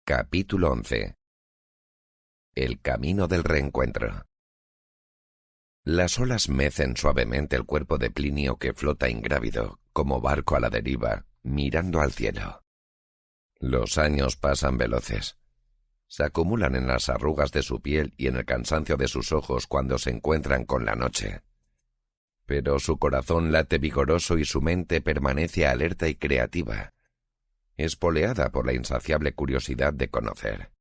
Capítulo 11. El camino del reencuentro. Las olas mecen suavemente el cuerpo de Plinio, que flota ingrávido, como barco a la deriva, mirando al cielo. Los años pasan veloces. Se acumulan en las arrugas de su piel y en el cansancio de sus ojos cuando se encuentran con la noche. Pero su corazón late vigoroso y su mente permanece alerta y creativa, espoleada por la insaciable curiosidad de conocer.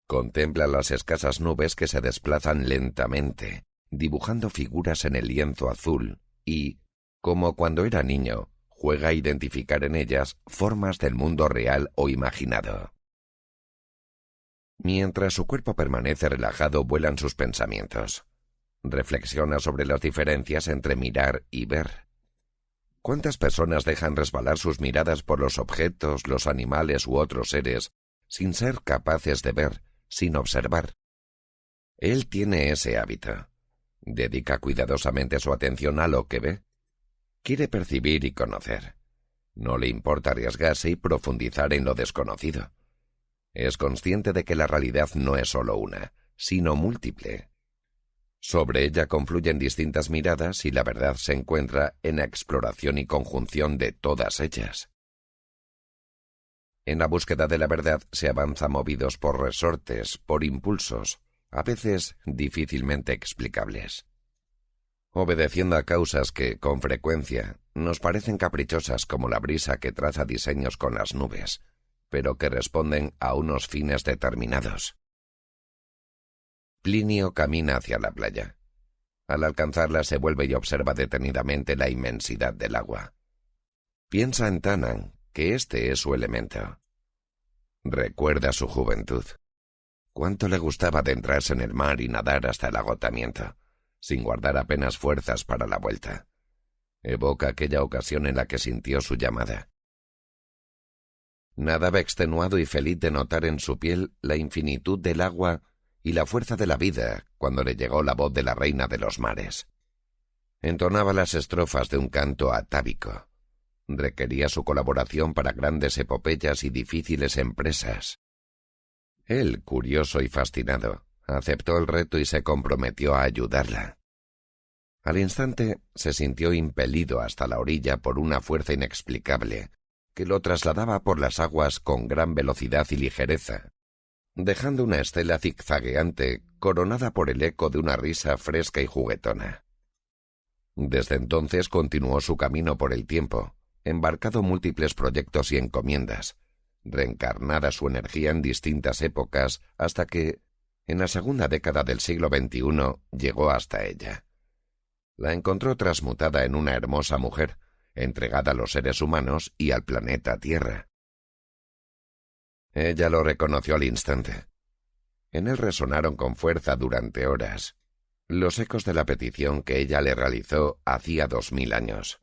Contempla las escasas nubes que se desplazan lentamente, dibujando figuras en el lienzo azul y, como cuando era niño, juega a identificar en ellas formas del mundo real o imaginado. Mientras su cuerpo permanece relajado, vuelan sus pensamientos. Reflexiona sobre las diferencias entre mirar y ver. ¿Cuántas personas dejan resbalar sus miradas por los objetos, los animales u otros seres, sin ser capaces de ver, sin observar? Él tiene ese hábito. Dedica cuidadosamente su atención a lo que ve. Quiere percibir y conocer. No le importa arriesgarse y profundizar en lo desconocido. Es consciente de que la realidad no es solo una, sino múltiple. Sobre ella confluyen distintas miradas y la verdad se encuentra en la exploración y conjunción de todas ellas. En la búsqueda de la verdad se avanza movidos por resortes, por impulsos, a veces difícilmente explicables, obedeciendo a causas que, con frecuencia, nos parecen caprichosas como la brisa que traza diseños con las nubes, pero que responden a unos fines determinados. Plinio camina hacia la playa. Al alcanzarla se vuelve y observa detenidamente la inmensidad del agua. Piensa en Tanan, que este es su elemento. Recuerda su juventud. Cuánto le gustaba adentrarse en el mar y nadar hasta el agotamiento, sin guardar apenas fuerzas para la vuelta. Evoca aquella ocasión en la que sintió su llamada. Nadaba extenuado y feliz de notar en su piel la infinitud del agua y la fuerza de la vida cuando le llegó la voz de la reina de los mares. Entonaba las estrofas de un canto atávico. Requería su colaboración para grandes epopeyas y difíciles empresas. Él, curioso y fascinado, aceptó el reto y se comprometió a ayudarla. Al instante se sintió impelido hasta la orilla por una fuerza inexplicable que lo trasladaba por las aguas con gran velocidad y ligereza, dejando una estela zigzagueante coronada por el eco de una risa fresca y juguetona. Desde entonces continuó su camino por el tiempo, embarcado en múltiples proyectos y encomiendas, reencarnada su energía en distintas épocas hasta que, en la segunda década del siglo XXI, llegó hasta ella. La encontró transmutada en una hermosa mujer, entregada a los seres humanos y al planeta Tierra. Ella lo reconoció al instante. En él resonaron con fuerza durante horas los ecos de la petición que ella le realizó hacía 2000 años.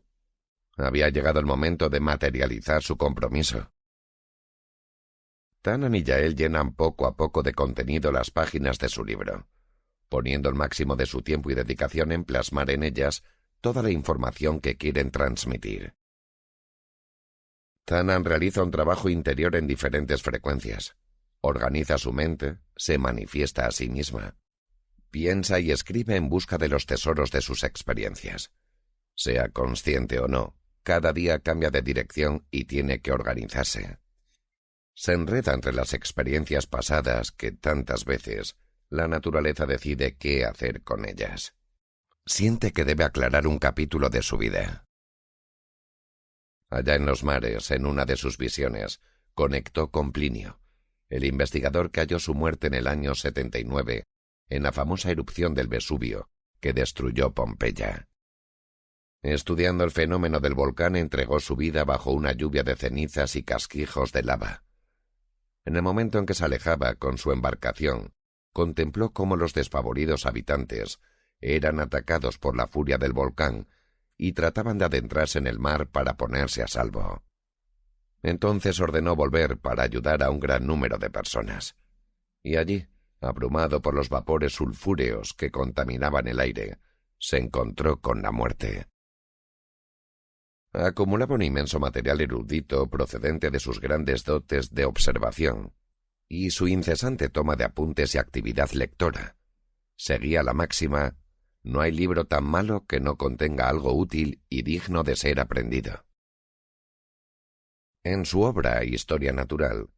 Había llegado el momento de materializar su compromiso. Tanan y Yael llenan poco a poco de contenido las páginas de su libro, poniendo el máximo de su tiempo y dedicación en plasmar en ellas toda la información que quieren transmitir. Tanan realiza un trabajo interior en diferentes frecuencias. Organiza su mente, se manifiesta a sí misma. Piensa y escribe en busca de los tesoros de sus experiencias. Sea consciente o no, cada día cambia de dirección y tiene que organizarse. Se enreda entre las experiencias pasadas que tantas veces la naturaleza decide qué hacer con ellas. Siente que debe aclarar un capítulo de su vida. Allá en los mares, en una de sus visiones, conectó con Plinio, el investigador que halló su muerte en el año 79, en la famosa erupción del Vesubio, que destruyó Pompeya. Estudiando el fenómeno del volcán, entregó su vida bajo una lluvia de cenizas y casquijos de lava. En el momento en que se alejaba con su embarcación, contempló cómo los despavoridos habitantes eran atacados por la furia del volcán y trataban de adentrarse en el mar para ponerse a salvo. Entonces ordenó volver para ayudar a un gran número de personas. Y allí, abrumado por los vapores sulfúreos que contaminaban el aire, se encontró con la muerte. Acumulaba un inmenso material erudito procedente de sus grandes dotes de observación, y su incesante toma de apuntes y actividad lectora. Seguía la máxima: no hay libro tan malo que no contenga algo útil y digno de ser aprendido. En su obra Historia Natural,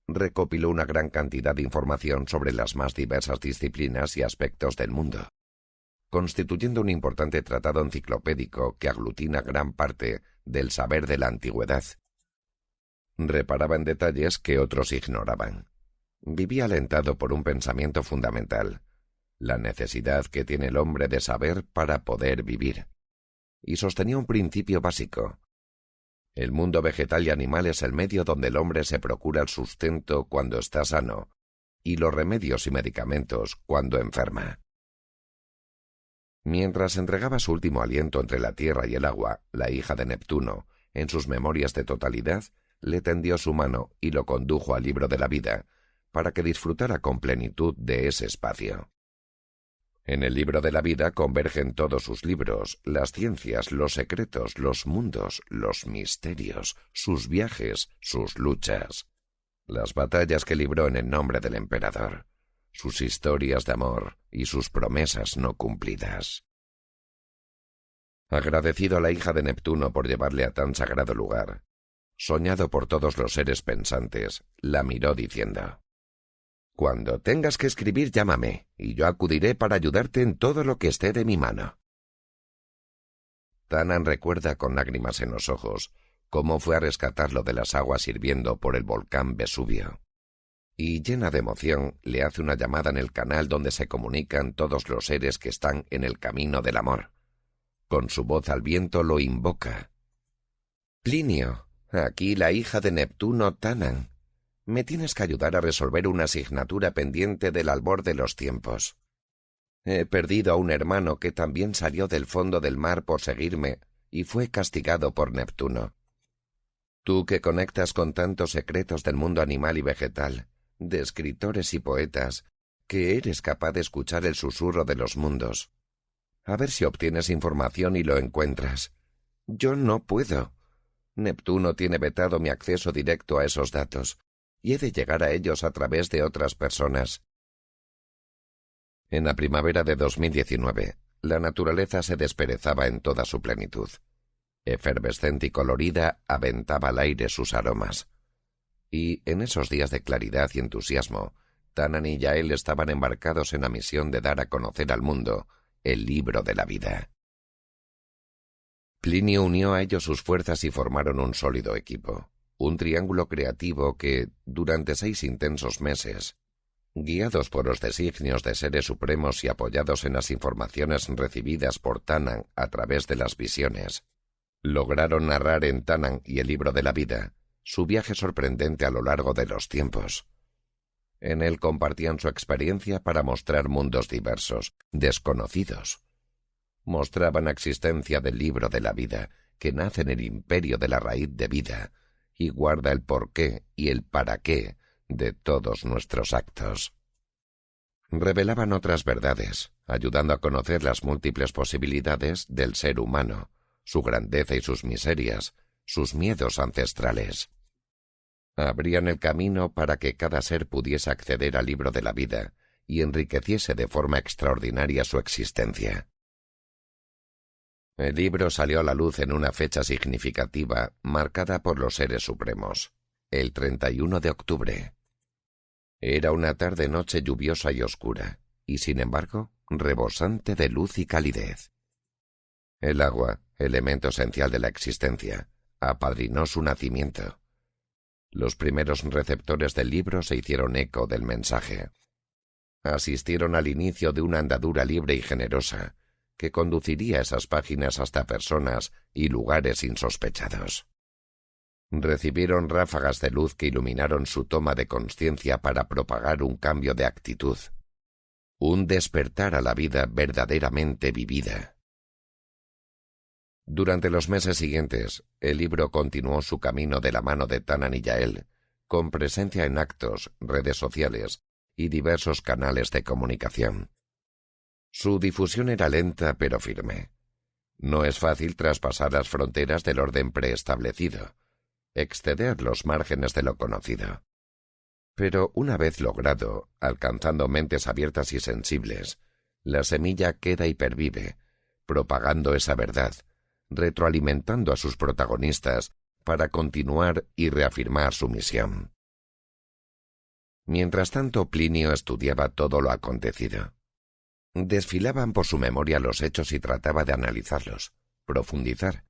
recopiló una gran cantidad de información sobre las más diversas disciplinas y aspectos del mundo, constituyendo un importante tratado enciclopédico que aglutina gran parte del saber de la antigüedad. Reparaba en detalles que otros ignoraban. Vivía alentado por un pensamiento fundamental: la necesidad que tiene el hombre de saber para poder vivir. Y sostenía un principio básico: el mundo vegetal y animal es el medio donde el hombre se procura el sustento cuando está sano, y los remedios y medicamentos cuando enferma. Mientras entregaba su último aliento entre la tierra y el agua, la hija de Neptuno, en sus memorias de totalidad, le tendió su mano y lo condujo al libro de la vida, para que disfrutara con plenitud de ese espacio. En el libro de la vida convergen todos sus libros, las ciencias, los secretos, los mundos, los misterios, sus viajes, sus luchas, las batallas que libró en el nombre del emperador, sus historias de amor y sus promesas no cumplidas. Agradecido a la hija de Neptuno por llevarle a tan sagrado lugar, soñado por todos los seres pensantes, la miró diciendo: «Cuando tengas que escribir, llámame, y yo acudiré para ayudarte en todo lo que esté de mi mano». Tanan recuerda con lágrimas en los ojos cómo fue a rescatarlo de las aguas hirviendo por el volcán Vesubio, y llena de emoción le hace una llamada en el canal donde se comunican todos los seres que están en el camino del amor. Con su voz al viento lo invoca: «Plinio, aquí la hija de Neptuno, Tanan. Me tienes que ayudar a resolver una asignatura pendiente del albor de los tiempos. He perdido a un hermano que también salió del fondo del mar por seguirme y fue castigado por Neptuno. Tú que conectas con tantos secretos del mundo animal y vegetal, de escritores y poetas, que eres capaz de escuchar el susurro de los mundos. A ver si obtienes información y lo encuentras. Yo no puedo. Neptuno tiene vetado mi acceso directo a esos datos, y he de llegar a ellos a través de otras personas». En la primavera de 2019, la naturaleza se desperezaba en toda su plenitud. Efervescente y colorida, aventaba al aire sus aromas. Y en esos días de claridad y entusiasmo, Tanan y Yael estaban embarcados en la misión de dar a conocer al mundo el libro de la vida. Plinio unió a ellos sus fuerzas y formaron un sólido equipo. Un triángulo creativo que, durante 6 intensos meses, guiados por los designios de seres supremos y apoyados en las informaciones recibidas por Tanan a través de las visiones, lograron narrar en Tanan y el libro de la vida su viaje sorprendente a lo largo de los tiempos. En él compartían su experiencia para mostrar mundos diversos, desconocidos. Mostraban la existencia del libro de la vida, que nace en el imperio de la raíz de vida, y guarda el porqué y el para qué de todos nuestros actos. Revelaban otras verdades, ayudando a conocer las múltiples posibilidades del ser humano, su grandeza y sus miserias, sus miedos ancestrales. Abrían el camino para que cada ser pudiese acceder al libro de la vida y enriqueciese de forma extraordinaria su existencia. El libro salió a la luz en una fecha significativa marcada por los seres supremos, el 31 de octubre. Era una tarde-noche lluviosa y oscura, y sin embargo, rebosante de luz y calidez. El agua, elemento esencial de la existencia, apadrinó su nacimiento. Los primeros receptores del libro se hicieron eco del mensaje. Asistieron al inicio de una andadura libre y generosa, que conduciría esas páginas hasta personas y lugares insospechados. Recibieron ráfagas de luz que iluminaron su toma de conciencia para propagar un cambio de actitud, un despertar a la vida verdaderamente vivida. Durante los meses siguientes, el libro continuó su camino de la mano de Tanan y Yael, con presencia en actos, redes sociales y diversos canales de comunicación. Su difusión era lenta pero firme. No es fácil traspasar las fronteras del orden preestablecido, exceder los márgenes de lo conocido. Pero una vez logrado, alcanzando mentes abiertas y sensibles, la semilla queda y pervive, propagando esa verdad, retroalimentando a sus protagonistas para continuar y reafirmar su misión. Mientras tanto, Plinio estudiaba todo lo acontecido. Desfilaban por su memoria los hechos y trataba de analizarlos, profundizar,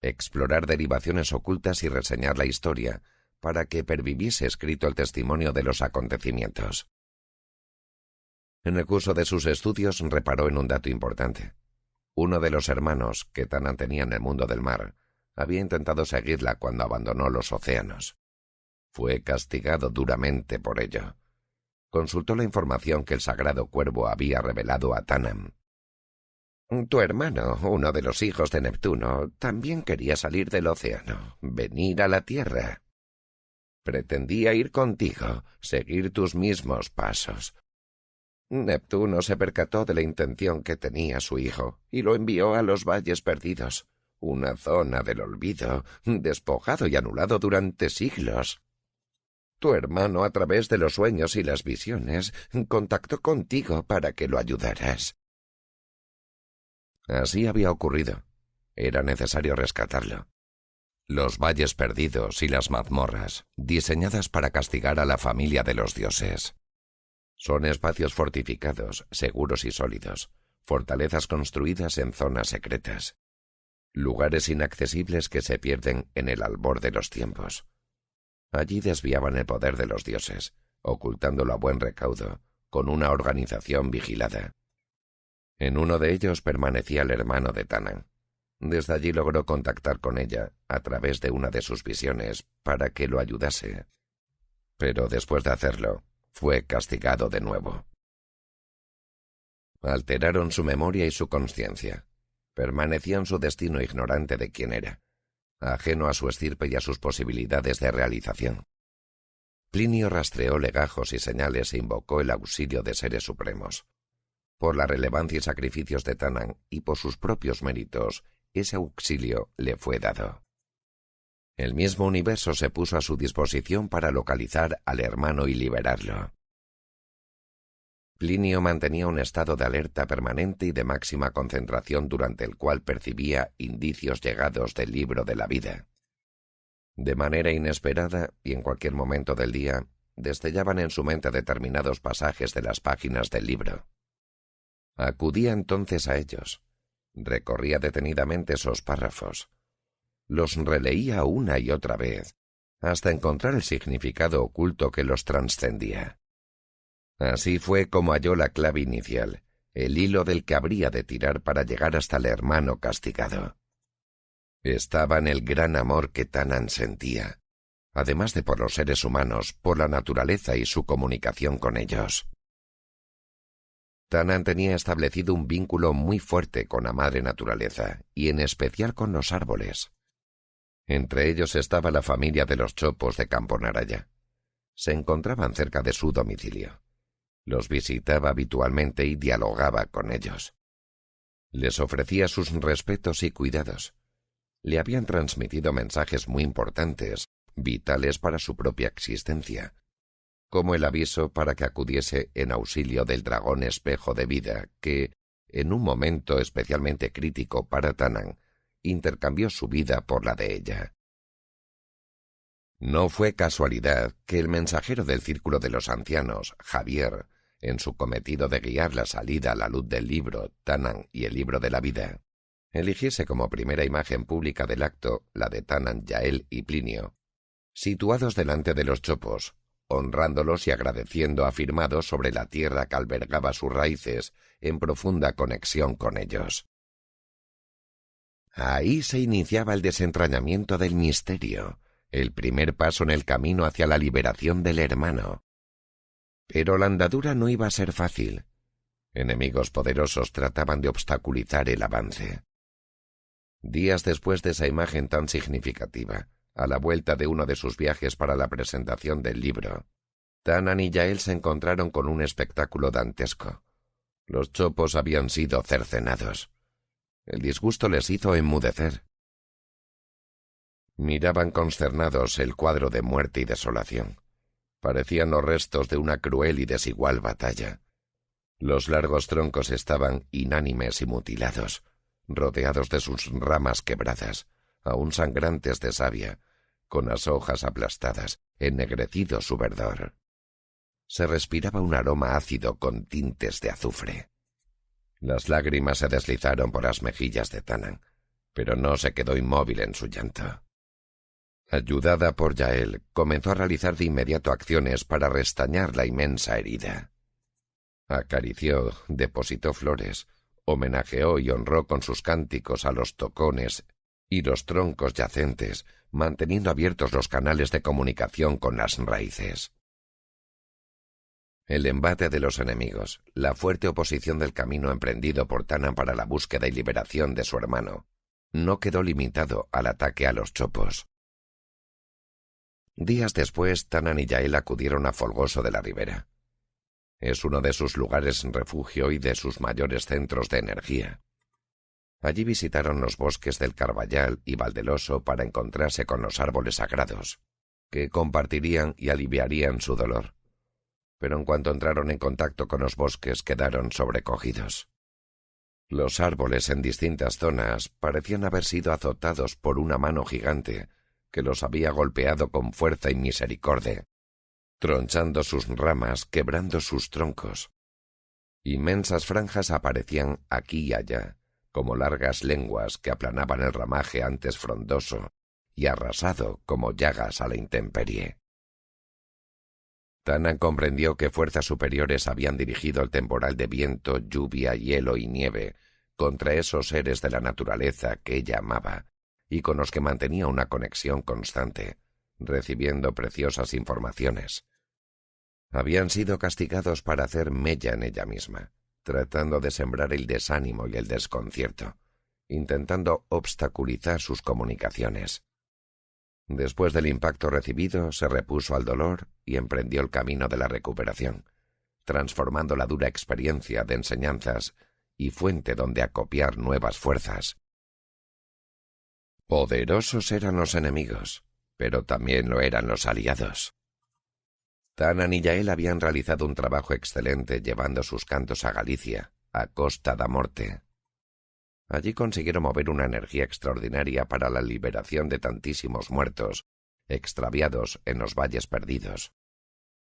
explorar derivaciones ocultas y reseñar la historia para que perviviese escrito el testimonio de los acontecimientos. En el curso de sus estudios reparó en un dato importante. Uno de los hermanos que Tanan tenía en el mundo del mar había intentado seguirla cuando abandonó los océanos. Fue castigado duramente por ello. Consultó la información que el sagrado cuervo había revelado a Tanan. Tu hermano, uno de los hijos de Neptuno, también quería salir del océano, venir a la tierra. Pretendía ir contigo, seguir tus mismos pasos. Neptuno se percató de la intención que tenía su hijo y lo envió a los valles perdidos, una zona del olvido, despojado y anulado durante siglos. Tu hermano, a través de los sueños y las visiones, contactó contigo para que lo ayudaras. Así había ocurrido. Era necesario rescatarlo. Los valles perdidos y las mazmorras, diseñadas para castigar a la familia de los dioses. Son espacios fortificados, seguros y sólidos, fortalezas construidas en zonas secretas, lugares inaccesibles que se pierden en el albor de los tiempos. Allí desviaban el poder de los dioses, ocultándolo a buen recaudo, con una organización vigilada. En uno de ellos permanecía el hermano de Tanan. Desde allí logró contactar con ella a través de una de sus visiones para que lo ayudase. Pero después de hacerlo, fue castigado de nuevo. Alteraron su memoria y su consciencia. Permanecía en su destino ignorante de quién era, ajeno a su estirpe y a sus posibilidades de realización. Plinio rastreó legajos y señales e invocó el auxilio de seres supremos. Por la relevancia y sacrificios de Tanan y por sus propios méritos, ese auxilio le fue dado. El mismo universo se puso a su disposición para localizar al hermano y liberarlo. Plinio mantenía un estado de alerta permanente y de máxima concentración durante el cual percibía indicios llegados del libro de la vida. De manera inesperada y en cualquier momento del día, destellaban en su mente determinados pasajes de las páginas del libro. Acudía entonces a ellos, recorría detenidamente esos párrafos, los releía una y otra vez, hasta encontrar el significado oculto que los trascendía. Así fue como halló la clave inicial, el hilo del que habría de tirar para llegar hasta el hermano castigado. Estaba en el gran amor que Tanan sentía, además de por los seres humanos, por la naturaleza y su comunicación con ellos. Tanan tenía establecido un vínculo muy fuerte con la madre naturaleza, y en especial con los árboles. Entre ellos estaba la familia de los chopos de Campo Naraya. Se encontraban cerca de su domicilio. Los visitaba habitualmente y dialogaba con ellos. Les ofrecía sus respetos y cuidados. Le habían transmitido mensajes muy importantes, vitales para su propia existencia, como el aviso para que acudiese en auxilio del dragón espejo de vida que, en un momento especialmente crítico para Tanan, intercambió su vida por la de ella. No fue casualidad que el mensajero del Círculo de los Ancianos, Javier, en su cometido de guiar la salida a la luz del libro, Tanan y el libro de la vida, eligiese como primera imagen pública del acto la de Tanan, Yael y Plinio, situados delante de los chopos, honrándolos y agradeciendo afirmados sobre la tierra que albergaba sus raíces en profunda conexión con ellos. Ahí se iniciaba el desentrañamiento del misterio, el primer paso en el camino hacia la liberación del hermano. Pero la andadura no iba a ser fácil. Enemigos poderosos trataban de obstaculizar el avance. Días después de esa imagen tan significativa, a la vuelta de uno de sus viajes para la presentación del libro, Tanan y Yael se encontraron con un espectáculo dantesco. Los chopos habían sido cercenados. El disgusto les hizo enmudecer. Miraban consternados el cuadro de muerte y desolación. Parecían los restos de una cruel y desigual batalla. Los largos troncos estaban inánimes y mutilados, rodeados de sus ramas quebradas, aún sangrantes de savia, con las hojas aplastadas, ennegrecido su verdor. Se respiraba un aroma ácido con tintes de azufre. Las lágrimas se deslizaron por las mejillas de Tanan, pero no se quedó inmóvil en su llanto. Ayudada por Yael, comenzó a realizar de inmediato acciones para restañar la inmensa herida. Acarició, depositó flores, homenajeó y honró con sus cánticos a los tocones y los troncos yacentes, manteniendo abiertos los canales de comunicación con las raíces. El embate de los enemigos, la fuerte oposición del camino emprendido por Tanan para la búsqueda y liberación de su hermano, no quedó limitado al ataque a los chopos. Días después, Tanan y Yael acudieron a Folgoso de la Ribera. Es uno de sus lugares refugio y de sus mayores centros de energía. Allí visitaron los bosques del Carballal y Valdeloso para encontrarse con los árboles sagrados, que compartirían y aliviarían su dolor. Pero en cuanto entraron en contacto con los bosques quedaron sobrecogidos. Los árboles en distintas zonas parecían haber sido azotados por una mano gigante que los había golpeado con fuerza y misericordia, tronchando sus ramas, quebrando sus troncos. Inmensas franjas aparecían aquí y allá, como largas lenguas que aplanaban el ramaje antes frondoso y arrasado como llagas a la intemperie. Tanan comprendió que fuerzas superiores habían dirigido el temporal de viento, lluvia, hielo y nieve contra esos seres de la naturaleza que ella amaba y con los que mantenía una conexión constante, recibiendo preciosas informaciones. Habían sido castigados para hacer mella en ella misma, tratando de sembrar el desánimo y el desconcierto, intentando obstaculizar sus comunicaciones. Después del impacto recibido, se repuso al dolor y emprendió el camino de la recuperación, transformando la dura experiencia de enseñanzas y fuente donde acopiar nuevas fuerzas. Poderosos eran los enemigos, pero también lo eran los aliados. Tanan y Yael habían realizado un trabajo excelente llevando sus cantos a Galicia, a Costa da Morte. Allí consiguieron mover una energía extraordinaria para la liberación de tantísimos muertos, extraviados en los valles perdidos,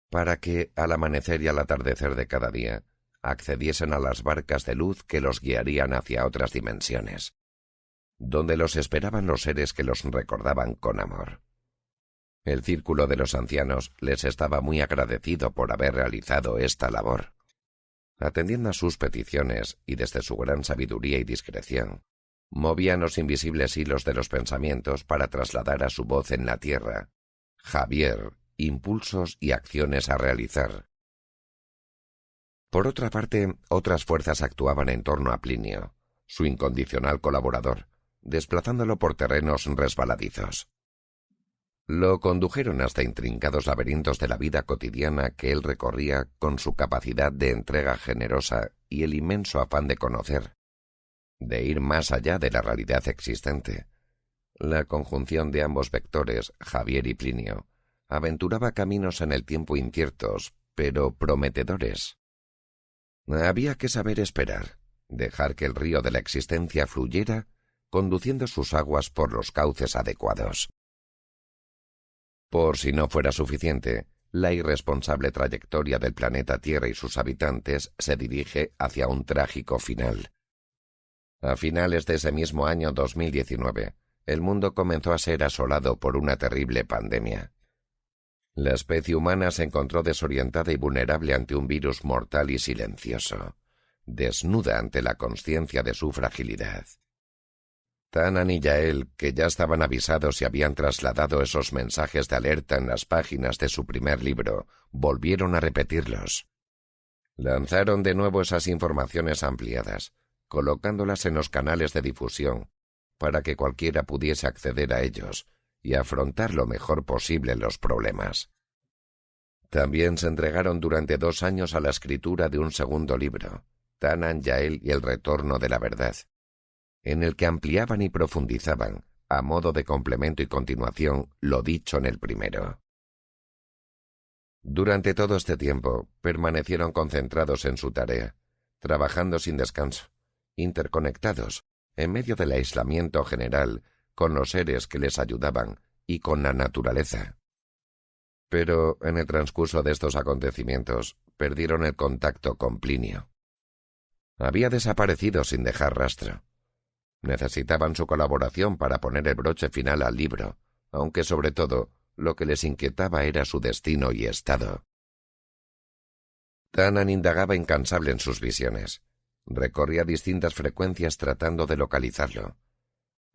para que, al amanecer y al atardecer de cada día, accediesen a las barcas de luz que los guiarían hacia otras dimensiones, donde los esperaban los seres que los recordaban con amor. El círculo de los ancianos les estaba muy agradecido por haber realizado esta labor. Atendiendo a sus peticiones y desde su gran sabiduría y discreción, movían los invisibles hilos de los pensamientos para trasladar a su voz en la tierra, Javier, impulsos y acciones a realizar. Por otra parte, otras fuerzas actuaban en torno a Plinio, su incondicional colaborador, desplazándolo por terrenos resbaladizos. Lo condujeron hasta intrincados laberintos de la vida cotidiana que él recorría con su capacidad de entrega generosa y el inmenso afán de conocer, de ir más allá de la realidad existente. La conjunción de ambos vectores, Javier y Plinio, aventuraba caminos en el tiempo inciertos, pero prometedores. Había que saber esperar, dejar que el río de la existencia fluyera, conduciendo sus aguas por los cauces adecuados. Por si no fuera suficiente, la irresponsable trayectoria del planeta Tierra y sus habitantes se dirige hacia un trágico final. A finales de ese mismo año 2019, el mundo comenzó a ser asolado por una terrible pandemia. La especie humana se encontró desorientada y vulnerable ante un virus mortal y silencioso, desnuda ante la consciencia de su fragilidad. Tanan y Yael, que ya estaban avisados y habían trasladado esos mensajes de alerta en las páginas de su primer libro, volvieron a repetirlos. Lanzaron de nuevo esas informaciones ampliadas, colocándolas en los canales de difusión, para que cualquiera pudiese acceder a ellos y afrontar lo mejor posible los problemas. También se entregaron durante 2 años a la escritura de un segundo libro, Tanan, Yael y el retorno de la verdad, en el que ampliaban y profundizaban, a modo de complemento y continuación, lo dicho en el primero. Durante todo este tiempo permanecieron concentrados en su tarea, trabajando sin descanso, interconectados, en medio del aislamiento general, con los seres que les ayudaban y con la naturaleza. Pero en el transcurso de estos acontecimientos perdieron el contacto con Plinio. Había desaparecido sin dejar rastro. Necesitaban su colaboración para poner el broche final al libro, aunque sobre todo lo que les inquietaba era su destino y estado. Tanan indagaba incansable en sus visiones. Recorría distintas frecuencias tratando de localizarlo.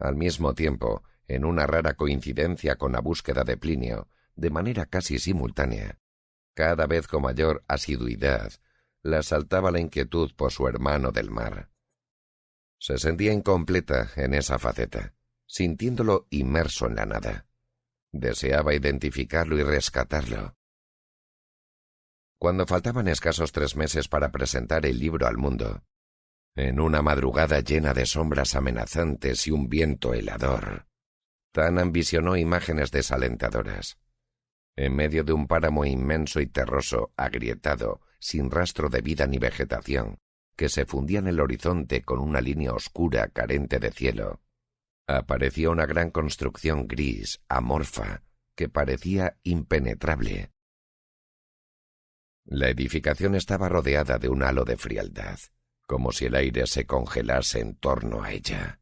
Al mismo tiempo, en una rara coincidencia con la búsqueda de Plinio, de manera casi simultánea, cada vez con mayor asiduidad, le asaltaba la inquietud por su hermano del mar. Se sentía incompleta en esa faceta, sintiéndolo inmerso en la nada. Deseaba identificarlo y rescatarlo. Cuando faltaban escasos 3 meses para presentar el libro al mundo, en una madrugada llena de sombras amenazantes y un viento helador, Tanan visionó imágenes desalentadoras. En medio de un páramo inmenso y terroso, agrietado, sin rastro de vida ni vegetación, que se fundía en el horizonte con una línea oscura carente de cielo, apareció una gran construcción gris, amorfa, que parecía impenetrable. La edificación estaba rodeada de un halo de frialdad, como si el aire se congelase en torno a ella.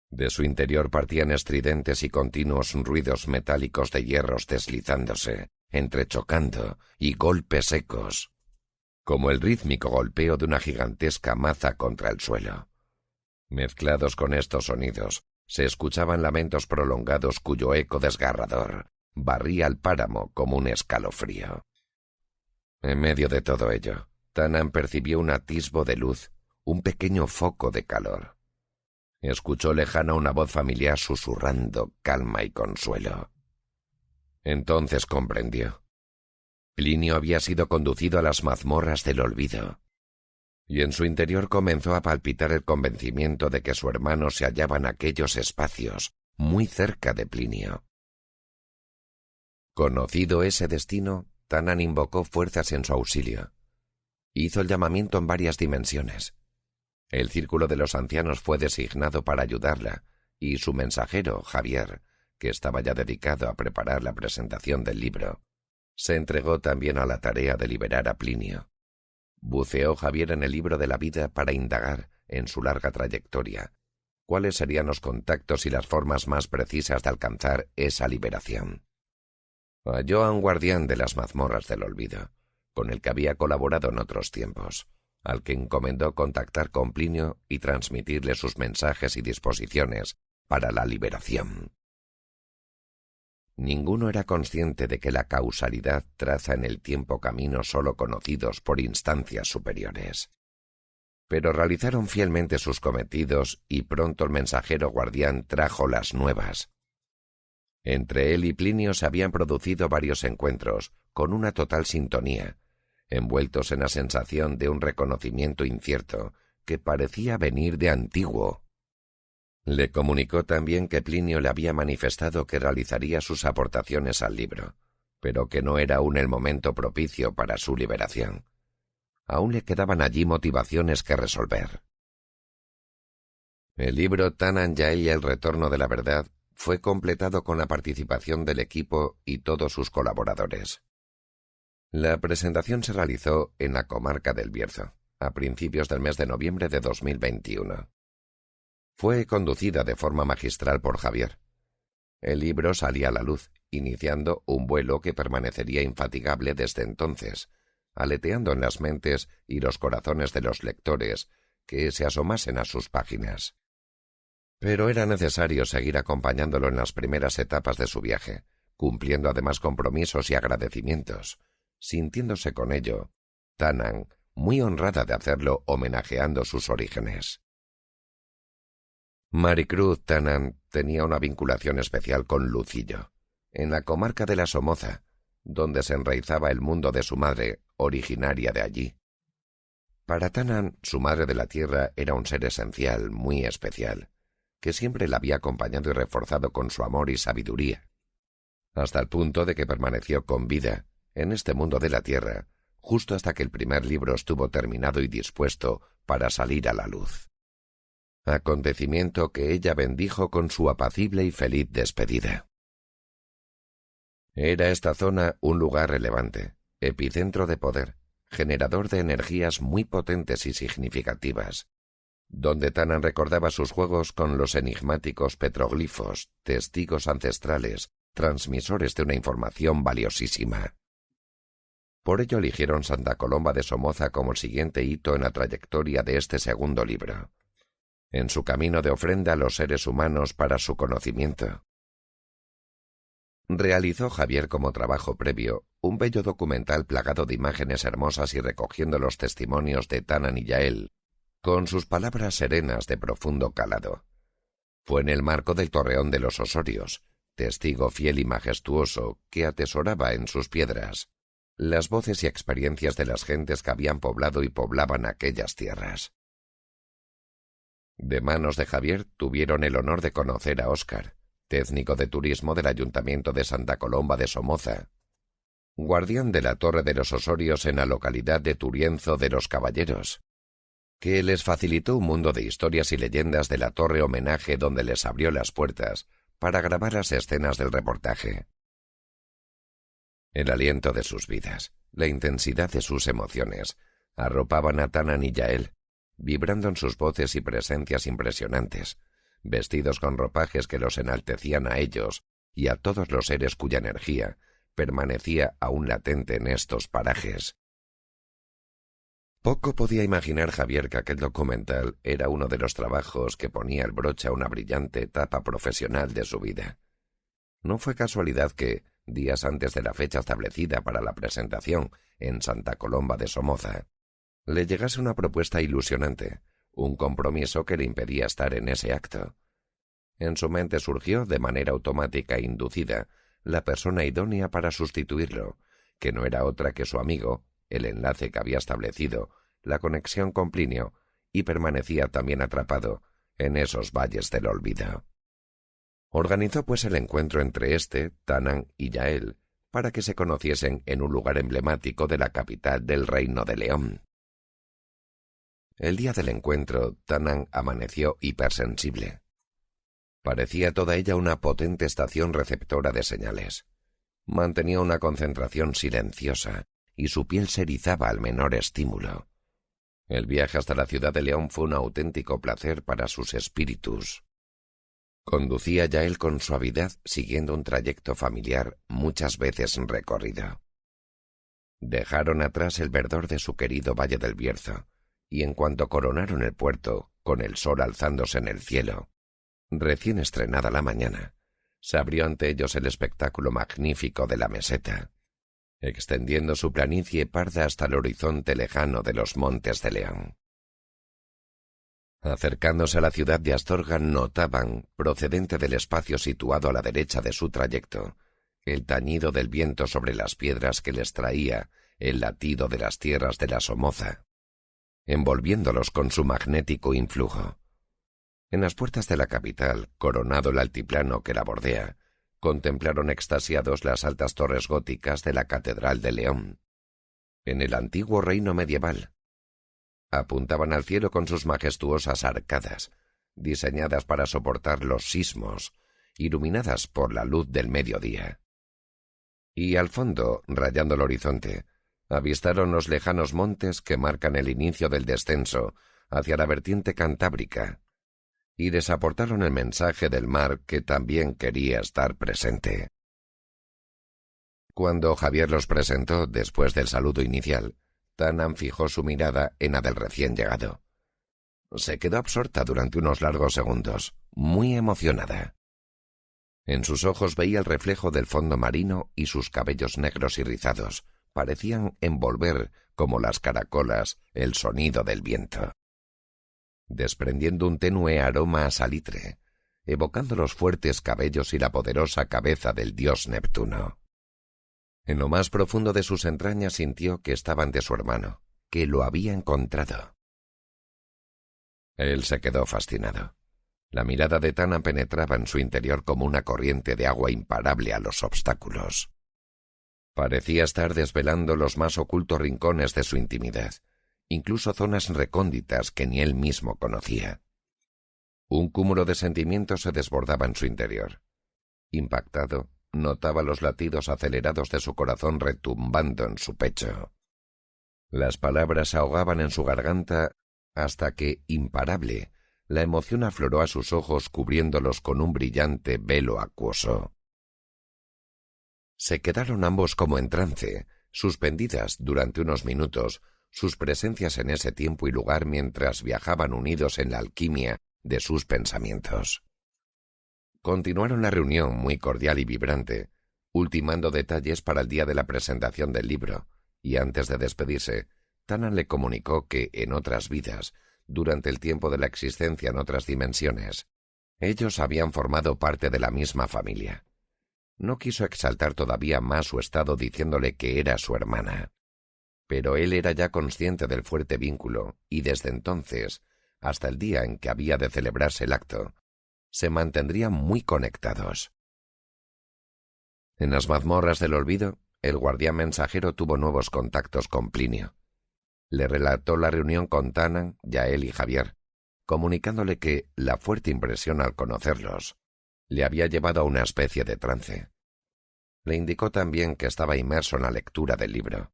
De su interior partían estridentes y continuos ruidos metálicos de hierros deslizándose, entrechocando, y golpes secos, como el rítmico golpeo de una gigantesca maza contra el suelo. Mezclados con estos sonidos, se escuchaban lamentos prolongados cuyo eco desgarrador barría el páramo como un escalofrío. En medio de todo ello, Tanan percibió un atisbo de luz, un pequeño foco de calor. Escuchó lejana una voz familiar susurrando calma y consuelo. Entonces comprendió. Plinio había sido conducido a las mazmorras del olvido, y en su interior comenzó a palpitar el convencimiento de que su hermano se hallaba en aquellos espacios, muy cerca de Plinio. Conocido ese destino, Tanan invocó fuerzas en su auxilio. Hizo el llamamiento en varias dimensiones. El círculo de los ancianos fue designado para ayudarla, y su mensajero, Javier, que estaba ya dedicado a preparar la presentación del libro, se entregó también a la tarea de liberar a Plinio. Buceó Javier en el libro de la vida para indagar, en su larga trayectoria, cuáles serían los contactos y las formas más precisas de alcanzar esa liberación. Halló a un guardián de las mazmorras del olvido, con el que había colaborado en otros tiempos, al que encomendó contactar con Plinio y transmitirle sus mensajes y disposiciones para la liberación. Ninguno era consciente de que la causalidad traza en el tiempo caminos sólo conocidos por instancias superiores. Pero realizaron fielmente sus cometidos y pronto el mensajero guardián trajo las nuevas. Entre él y Plinio se habían producido varios encuentros, con una total sintonía, envueltos en la sensación de un reconocimiento incierto que parecía venir de antiguo. Le comunicó también que Plinio le había manifestado que realizaría sus aportaciones al libro, pero que no era aún el momento propicio para su liberación. Aún le quedaban allí motivaciones que resolver. El libro Tanan Yael y el retorno de la verdad fue completado con la participación del equipo y todos sus colaboradores. La presentación se realizó en la comarca del Bierzo, a principios del mes de noviembre de 2021. Fue conducida de forma magistral por Javier. El libro salía a la luz, iniciando un vuelo que permanecería infatigable desde entonces, aleteando en las mentes y los corazones de los lectores que se asomasen a sus páginas. Pero era necesario seguir acompañándolo en las primeras etapas de su viaje, cumpliendo además compromisos y agradecimientos, sintiéndose con ello, Tanan, muy honrada de hacerlo homenajeando sus orígenes. Maricruz Tanan tenía una vinculación especial con Lucillo, en la comarca de la Somoza, donde se enraizaba el mundo de su madre, originaria de allí. Para Tanan, su madre de la tierra era un ser esencial, muy especial, que siempre la había acompañado y reforzado con su amor y sabiduría, hasta el punto de que permaneció con vida, en este mundo de la Tierra, justo hasta que el primer libro estuvo terminado y dispuesto para salir a la luz. Acontecimiento que ella bendijo con su apacible y feliz despedida. Era esta zona un lugar relevante, epicentro de poder, generador de energías muy potentes y significativas, donde Tanan recordaba sus juegos con los enigmáticos petroglifos, testigos ancestrales, transmisores de una información valiosísima. Por ello eligieron Santa Colomba de Somoza como el siguiente hito en la trayectoria de este segundo libro, en su camino de ofrenda a los seres humanos para su conocimiento. Realizó Javier como trabajo previo un bello documental plagado de imágenes hermosas y recogiendo los testimonios de Tanan y Yael, con sus palabras serenas de profundo calado. Fue en el marco del Torreón de los Osorios, testigo fiel y majestuoso que atesoraba en sus piedras las voces y experiencias de las gentes que habían poblado y poblaban aquellas tierras. De manos de Javier tuvieron el honor de conocer a Óscar, técnico de turismo del Ayuntamiento de Santa Colomba de Somoza, guardián de la Torre de los Osorios en la localidad de Turienzo de los Caballeros, que les facilitó un mundo de historias y leyendas de la torre homenaje donde les abrió las puertas para grabar las escenas del reportaje. El aliento de sus vidas, la intensidad de sus emociones, arropaban a Tanan y Yael, vibrando en sus voces y presencias impresionantes, vestidos con ropajes que los enaltecían a ellos y a todos los seres cuya energía permanecía aún latente en estos parajes. Poco podía imaginar Javier que aquel documental era uno de los trabajos que ponía el broche a una brillante etapa profesional de su vida. No fue casualidad que, días antes de la fecha establecida para la presentación en Santa Colomba de Somoza, le llegase una propuesta ilusionante, un compromiso que le impedía estar en ese acto. En su mente surgió, de manera automática e inducida, la persona idónea para sustituirlo, que no era otra que su amigo, el enlace que había establecido, la conexión con Plinio, y permanecía también atrapado en esos valles del olvido. Organizó pues el encuentro entre Tanan y Yael, para que se conociesen en un lugar emblemático de la capital del Reino de León. El día del encuentro, Tanan amaneció hipersensible. Parecía toda ella una potente estación receptora de señales. Mantenía una concentración silenciosa, y su piel se erizaba al menor estímulo. El viaje hasta la ciudad de León fue un auténtico placer para sus espíritus. Conducía Yael con suavidad, siguiendo un trayecto familiar muchas veces recorrido. Dejaron atrás el verdor de su querido Valle del Bierzo, y en cuanto coronaron el puerto, con el sol alzándose en el cielo, recién estrenada la mañana, se abrió ante ellos el espectáculo magnífico de la meseta, extendiendo su planicie parda hasta el horizonte lejano de los montes de León. Acercándose a la ciudad de Astorga, notaban, procedente del espacio situado a la derecha de su trayecto, el tañido del viento sobre las piedras que les traía el latido de las tierras de la Somoza, envolviéndolos con su magnético influjo. En las puertas de la capital, coronado el altiplano que la bordea, contemplaron extasiados las altas torres góticas de la Catedral de León. En el antiguo reino medieval, apuntaban al cielo con sus majestuosas arcadas, diseñadas para soportar los sismos, iluminadas por la luz del mediodía. Y al fondo, rayando el horizonte, avistaron los lejanos montes que marcan el inicio del descenso hacia la vertiente cantábrica, y les aportaron el mensaje del mar que también quería estar presente. Cuando Javier los presentó después del saludo inicial, Tanan fijó su mirada en la del recién llegado. Se quedó absorta durante unos largos segundos, muy emocionada. En sus ojos veía el reflejo del fondo marino y sus cabellos negros y rizados parecían envolver, como las caracolas, el sonido del viento, desprendiendo un tenue aroma a salitre, evocando los fuertes cabellos y la poderosa cabeza del dios Neptuno. En lo más profundo de sus entrañas sintió que estaba ante su hermano, que lo había encontrado. Él se quedó fascinado. La mirada de Tanan penetraba en su interior como una corriente de agua imparable a los obstáculos. Parecía estar desvelando los más ocultos rincones de su intimidad, incluso zonas recónditas que ni él mismo conocía. Un cúmulo de sentimientos se desbordaba en su interior. Impactado, notaba los latidos acelerados de su corazón retumbando en su pecho. Las palabras se ahogaban en su garganta hasta que, imparable, la emoción afloró a sus ojos cubriéndolos con un brillante velo acuoso. Se quedaron ambos como en trance, suspendidas durante unos minutos sus presencias en ese tiempo y lugar mientras viajaban unidos en la alquimia de sus pensamientos. Continuaron la reunión muy cordial y vibrante, ultimando detalles para el día de la presentación del libro, y antes de despedirse, Tanan le comunicó que, en otras vidas, durante el tiempo de la existencia en otras dimensiones, ellos habían formado parte de la misma familia. No quiso exaltar todavía más su estado diciéndole que era su hermana. Pero él era ya consciente del fuerte vínculo y desde entonces, hasta el día en que había de celebrarse el acto, se mantendrían muy conectados. En las mazmorras del olvido, el guardián mensajero tuvo nuevos contactos con Plinio. Le relató la reunión con Tanan, Yael y Javier, comunicándole que la fuerte impresión al conocerlos le había llevado a una especie de trance. Le indicó también que estaba inmerso en la lectura del libro.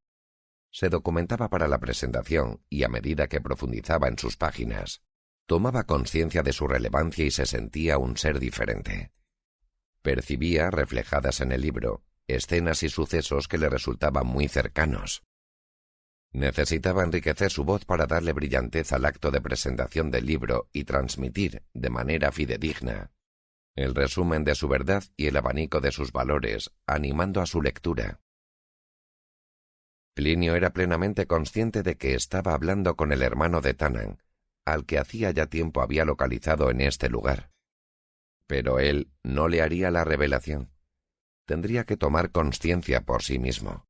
Se documentaba para la presentación y a medida que profundizaba en sus páginas, tomaba conciencia de su relevancia y se sentía un ser diferente. Percibía, reflejadas en el libro, escenas y sucesos que le resultaban muy cercanos. Necesitaba enriquecer su voz para darle brillantez al acto de presentación del libro y transmitir, de manera fidedigna, el resumen de su verdad y el abanico de sus valores, animando a su lectura. Plinio era plenamente consciente de que estaba hablando con el hermano de Tanan, al que hacía ya tiempo había localizado en este lugar. Pero él no le haría la revelación. Tendría que tomar conciencia por sí mismo.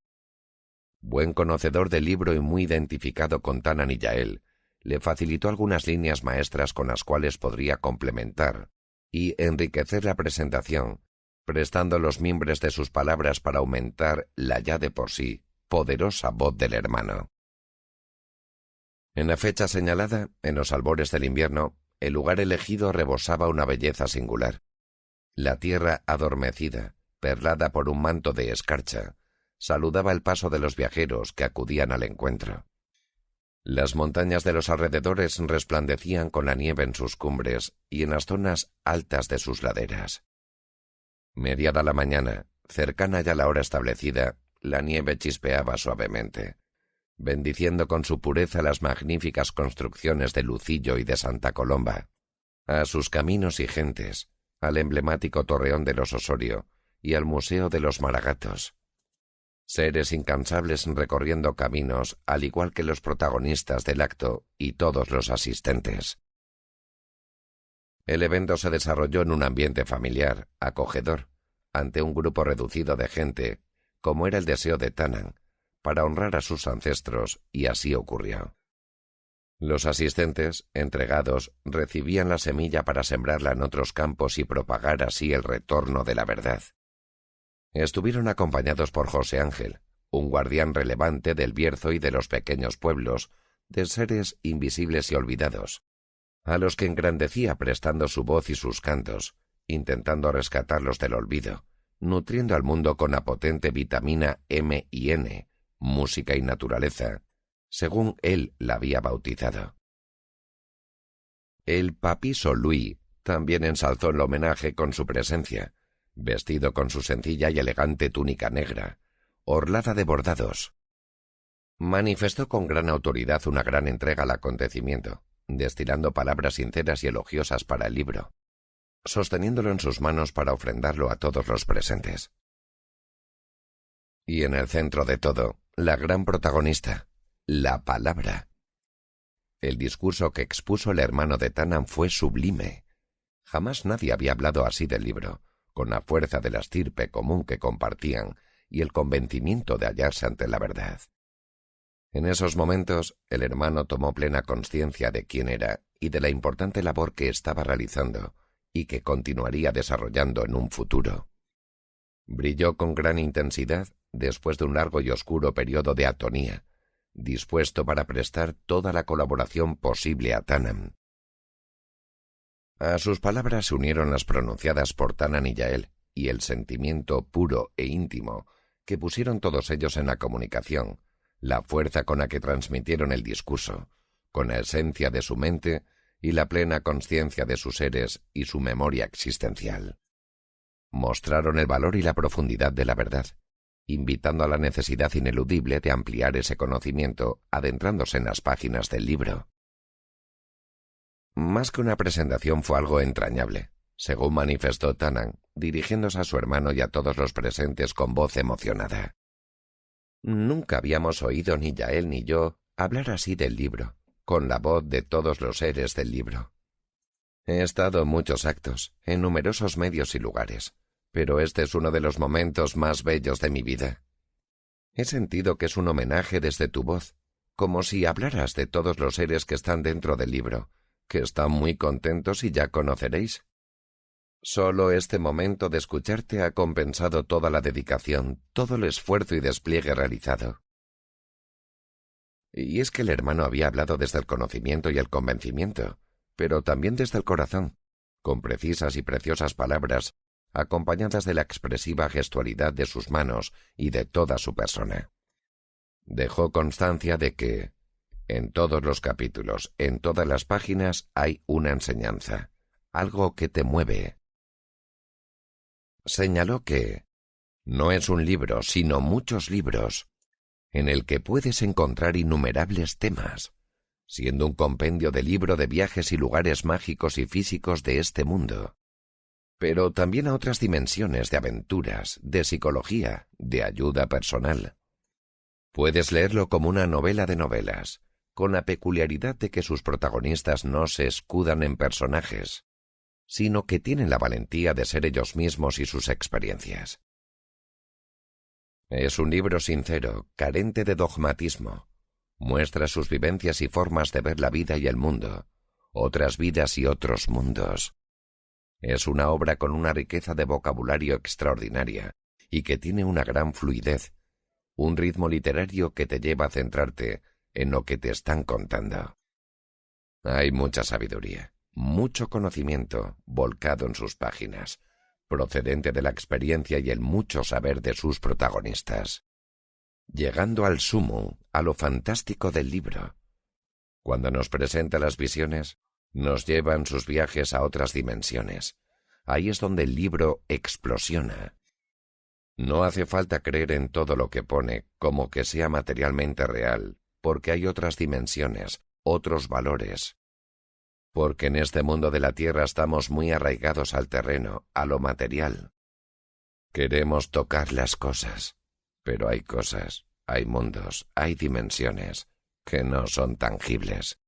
Buen conocedor del libro y muy identificado con Tanan y Yael, le facilitó algunas líneas maestras con las cuales podría complementar y enriquecer la presentación, prestando los mimbres de sus palabras para aumentar la ya de por sí poderosa voz del hermano. En la fecha señalada, en los albores del invierno, el lugar elegido rebosaba una belleza singular. La tierra adormecida, perlada por un manto de escarcha, saludaba el paso de los viajeros que acudían al encuentro. Las montañas de los alrededores resplandecían con la nieve en sus cumbres y en las zonas altas de sus laderas. Mediada la mañana, cercana ya a la hora establecida, la nieve chispeaba suavemente, bendiciendo con su pureza las magníficas construcciones de Lucillo y de Santa Colomba, a sus caminos y gentes, al emblemático Torreón de los Osorio y al Museo de los Maragatos. Seres incansables recorriendo caminos, al igual que los protagonistas del acto y todos los asistentes. El evento se desarrolló en un ambiente familiar, acogedor, ante un grupo reducido de gente, como era el deseo de Tanan, para honrar a sus ancestros, y así ocurrió. Los asistentes, entregados, recibían la semilla para sembrarla en otros campos y propagar así el retorno de la verdad. Estuvieron acompañados por José Ángel, un guardián relevante del Bierzo y de los pequeños pueblos, de seres invisibles y olvidados, a los que engrandecía prestando su voz y sus cantos, intentando rescatarlos del olvido, nutriendo al mundo con la potente vitamina M y N, música y naturaleza, según él la había bautizado. El papiso Louis también ensalzó el homenaje con su presencia, vestido con su sencilla y elegante túnica negra, orlada de bordados. Manifestó con gran autoridad una gran entrega al acontecimiento, destilando palabras sinceras y elogiosas para el libro, sosteniéndolo en sus manos para ofrendarlo a todos los presentes. Y en el centro de todo, la gran protagonista, la palabra. El discurso que expuso el hermano de Tanan fue sublime. Jamás nadie había hablado así del libro, con la fuerza de la estirpe común que compartían y el convencimiento de hallarse ante la verdad. En esos momentos, el hermano tomó plena conciencia de quién era y de la importante labor que estaba realizando y que continuaría desarrollando en un futuro. Brilló con gran intensidad, después de un largo y oscuro periodo de atonía, dispuesto para prestar toda la colaboración posible a Tanan. A sus palabras se unieron las pronunciadas por Tanan y Yael, y el sentimiento puro e íntimo que pusieron todos ellos en la comunicación, la fuerza con la que transmitieron el discurso, con la esencia de su mente y la plena consciencia de sus seres y su memoria existencial. Mostraron el valor y la profundidad de la verdad, invitando a la necesidad ineludible de ampliar ese conocimiento adentrándose en las páginas del libro. Más que una presentación fue algo entrañable, según manifestó Tanan, dirigiéndose a su hermano y a todos los presentes con voz emocionada. Nunca habíamos oído ni Yael ni yo hablar así del libro, con la voz de todos los seres del libro. He estado en muchos actos, en numerosos medios y lugares, pero este es uno de los momentos más bellos de mi vida. He sentido que es un homenaje desde tu voz, como si hablaras de todos los seres que están dentro del libro, que están muy contentos y ya conoceréis. Solo este momento de escucharte ha compensado toda la dedicación, todo el esfuerzo y despliegue realizado. Y es que el hermano había hablado desde el conocimiento y el convencimiento, pero también desde el corazón, con precisas y preciosas palabras, acompañadas de la expresiva gestualidad de sus manos y de toda su persona. Dejó constancia de que, en todos los capítulos, en todas las páginas, hay una enseñanza, algo que te mueve. Señaló que no es un libro, sino muchos libros, en el que puedes encontrar innumerables temas, siendo un compendio de libro de viajes y lugares mágicos y físicos de este mundo, pero también a otras dimensiones de aventuras, de psicología, de ayuda personal. Puedes leerlo como una novela de novelas, con la peculiaridad de que sus protagonistas no se escudan en personajes, sino que tienen la valentía de ser ellos mismos y sus experiencias. Es un libro sincero, carente de dogmatismo. Muestra sus vivencias y formas de ver la vida y el mundo, otras vidas y otros mundos. Es una obra con una riqueza de vocabulario extraordinaria y que tiene una gran fluidez, un ritmo literario que te lleva a centrarte en lo que te están contando. Hay mucha sabiduría, mucho conocimiento volcado en sus páginas, procedente de la experiencia y el mucho saber de sus protagonistas, llegando al sumo, a lo fantástico del libro. Cuando nos presenta las visiones, nos lleva en sus viajes a otras dimensiones. Ahí es donde el libro explosiona. No hace falta creer en todo lo que pone como que sea materialmente real, porque hay otras dimensiones, otros valores. Porque en este mundo de la tierra estamos muy arraigados al terreno, a lo material. Queremos tocar las cosas, pero hay cosas, hay mundos, hay dimensiones que no son tangibles.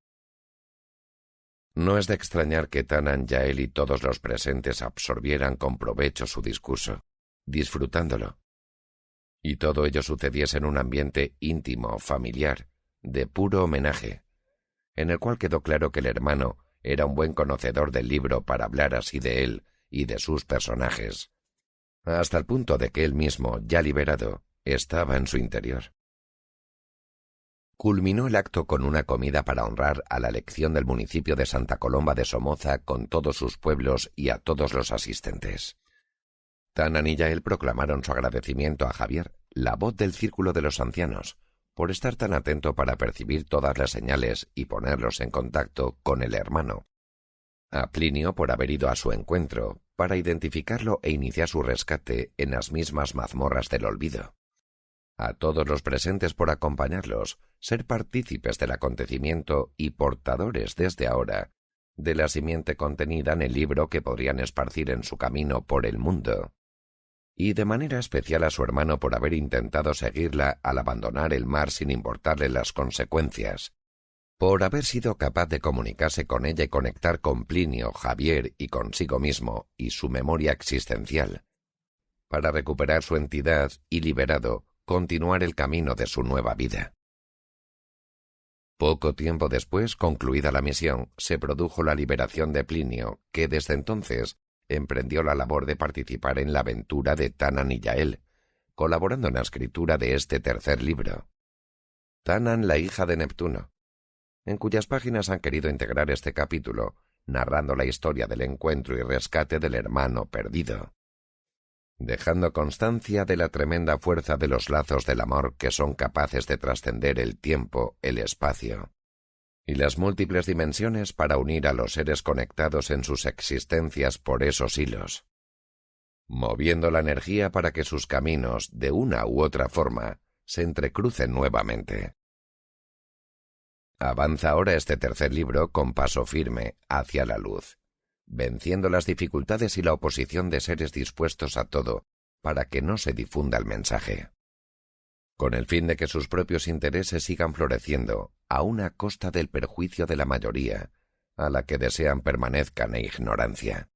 No es de extrañar que Tanan, Yael y todos los presentes absorbieran con provecho su discurso, disfrutándolo. Y todo ello sucediese en un ambiente íntimo, familiar, de puro homenaje, en el cual quedó claro que el hermano era un buen conocedor del libro para hablar así de él y de sus personajes, hasta el punto de que él mismo, ya liberado, estaba en su interior. Culminó el acto con una comida para honrar a la elección del municipio de Santa Colomba de Somoza con todos sus pueblos y a todos los asistentes. Tanan y Yael proclamaron su agradecimiento a Javier, la voz del círculo de los ancianos, por estar tan atento para percibir todas las señales y ponerlos en contacto con el hermano. A Plinio por haber ido a su encuentro, para identificarlo e iniciar su rescate en las mismas mazmorras del olvido. A todos los presentes por acompañarlos, ser partícipes del acontecimiento y portadores desde ahora de la simiente contenida en el libro que podrían esparcir en su camino por el mundo. Y de manera especial a su hermano por haber intentado seguirla al abandonar el mar sin importarle las consecuencias, por haber sido capaz de comunicarse con ella y conectar con Plinio, Javier y consigo mismo y su memoria existencial, para recuperar su entidad y liberado, continuar el camino de su nueva vida. Poco tiempo después, concluida la misión, se produjo la liberación de Plinio, que desde entonces emprendió la labor de participar en la aventura de Tanan y Yael, colaborando en la escritura de este tercer libro. Tannan, la hija de Neptuno, en cuyas páginas han querido integrar este capítulo, narrando la historia del encuentro y rescate del hermano perdido, dejando constancia de la tremenda fuerza de los lazos del amor que son capaces de trascender el tiempo, el espacio y las múltiples dimensiones para unir a los seres conectados en sus existencias por esos hilos, moviendo la energía para que sus caminos, de una u otra forma, se entrecrucen nuevamente. Avanza ahora este tercer libro con paso firme hacia la luz, venciendo las dificultades y la oposición de seres dispuestos a todo para que no se difunda el mensaje, con el fin de que sus propios intereses sigan floreciendo, aun a costa del perjuicio de la mayoría, a la que desean permanezcan en ignorancia,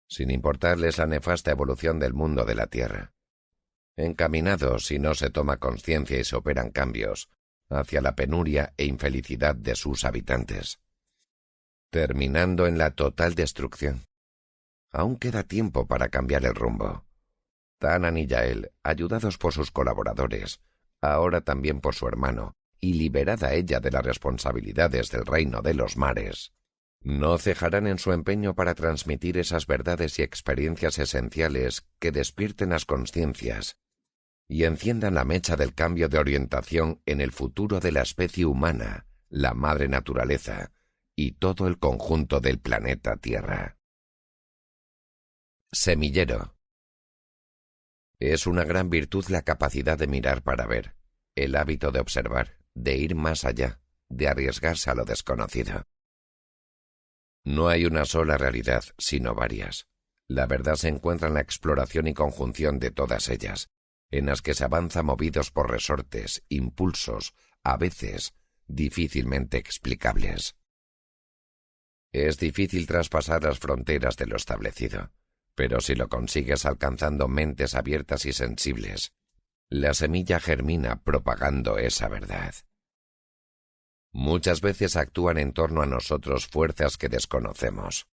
sin importarles la nefasta evolución del mundo de la Tierra, encaminados, si no se toma conciencia y se operan cambios, hacia la penuria e infelicidad de sus habitantes, terminando en la total destrucción. Aún queda tiempo para cambiar el rumbo. Tannan y Yael, ayudados por sus colaboradores, ahora también por su hermano, y liberada ella de las responsabilidades del reino de los mares, no cejarán en su empeño para transmitir esas verdades y experiencias esenciales que despierten las conciencias y enciendan la mecha del cambio de orientación en el futuro de la especie humana, la madre naturaleza y todo el conjunto del planeta Tierra. Semillero. Es una gran virtud la capacidad de mirar para ver, el hábito de observar, de ir más allá, de arriesgarse a lo desconocido. No hay una sola realidad, sino varias. La verdad se encuentra en la exploración y conjunción de todas ellas, en las que se avanza movidos por resortes, impulsos, a veces difícilmente explicables. Es difícil traspasar las fronteras de lo establecido, pero si lo consigues alcanzando mentes abiertas y sensibles, la semilla germina propagando esa verdad. Muchas veces actúan en torno a nosotros fuerzas que desconocemos,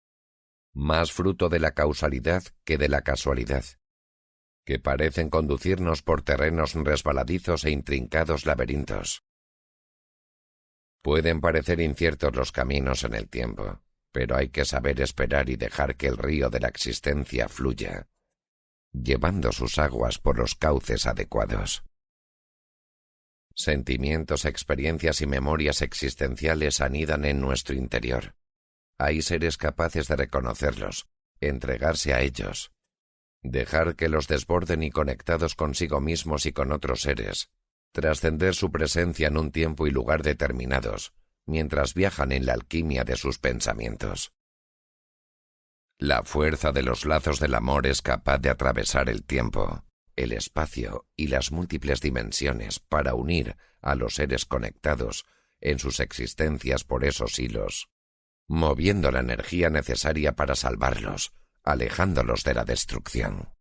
más fruto de la causalidad que de la casualidad, que parecen conducirnos por terrenos resbaladizos e intrincados laberintos. Pueden parecer inciertos los caminos en el tiempo, pero hay que saber esperar y dejar que el río de la existencia fluya, llevando sus aguas por los cauces adecuados. Sentimientos, experiencias y memorias existenciales anidan en nuestro interior. Hay seres capaces de reconocerlos, entregarse a ellos, dejar que los desborden y conectados consigo mismos y con otros seres, trascender su presencia en un tiempo y lugar determinados, mientras viajan en la alquimia de sus pensamientos. La fuerza de los lazos del amor es capaz de atravesar el tiempo, el espacio y las múltiples dimensiones para unir a los seres conectados en sus existencias por esos hilos, moviendo la energía necesaria para salvarlos, alejándolos de la destrucción.